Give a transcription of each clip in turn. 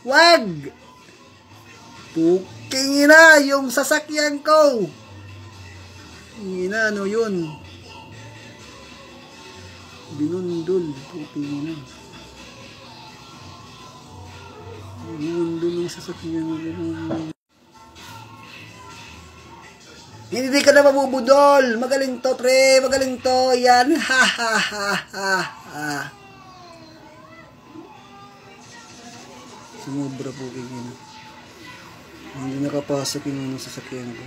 Wag! Puking ina yung sasakyan ko. Ina, ano yun? Binundol. Puking ina. Binundol yung sasakyan ko. Hindi ka na mabubudol. Magaling to, pre. Magaling to. Yan. Ha, ha, ha, ha, ha. Sumubra po kayo na. Hindi nakapasok yung sasakyan ko.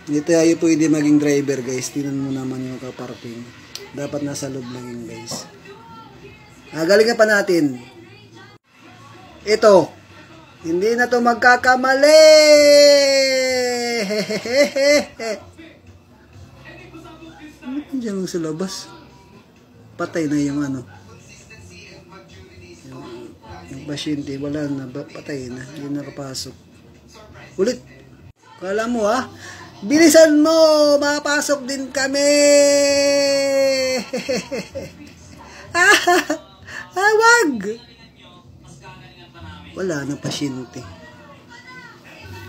Hindi tayo pwede maging driver, guys. Tingnan mo naman yung kaparking. Dapat nasa loob lang yun, guys. Galingan pa natin. Ito. Hindi na to magkakamali. Diyan lang sa labas. Patay na yung ano. Yung pasyente, wala na. Patay na. Hindi nakapasok. Ulit. Kala mo ha? Bilisan mo. Makapasok din kami. Wag. Wala na pasyente.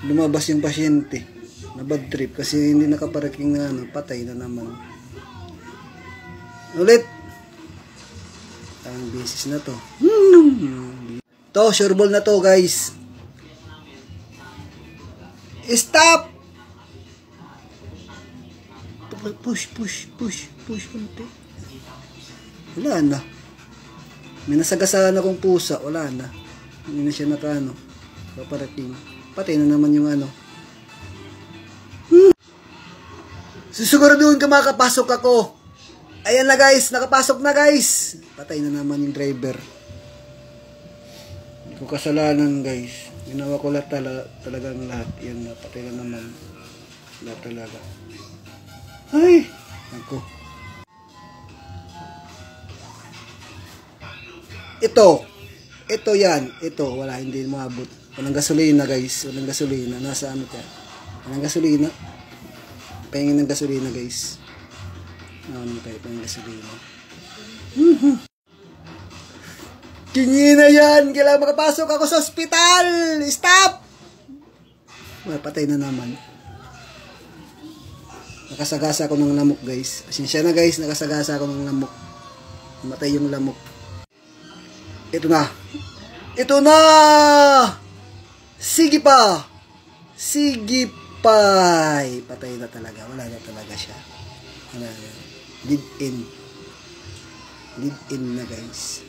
Lumabas yung pasyente. Na bad trip kasi hindi nakaparaking na ano, patay na naman. Ulit. Ang beses na to. To, sure ball na to, guys. Stop! Push, push, push, push. Wala na. May nasagasaan akong pusa. Wala na. Hindi na siya nakaano. Paparating. Patay na naman yung ano. Susiguraduhin ka makakapasok ako. Ayan na guys. Nakapasok na guys. Patay na naman yung driver. Hindi ko kasalanan guys. Ginawa ko lahat talagang lahat. Yan na. Patay na naman. Lahat talaga. Ay. Ako. Ito yan. Ito. Wala. Hindi maabot. Walang gasolina guys. Walang gasolina. Nasa ano ka? Walang gasolina. Pahingin ng gasolina guys. Ano tayo pahingin ng gasolina. Kingina yan. Kailangan makapasok ako sa ospital. Stop! Patay na naman. Nakasagasa ako ng lamok guys. Pasensya na guys. Nakasagasa ako ng lamok. Matay yung lamok. Ito na. Ito na! Sige pa! Sige pa! Patay na talaga. Wala na talaga siya. Wala na. Lead in. Lead in na guys.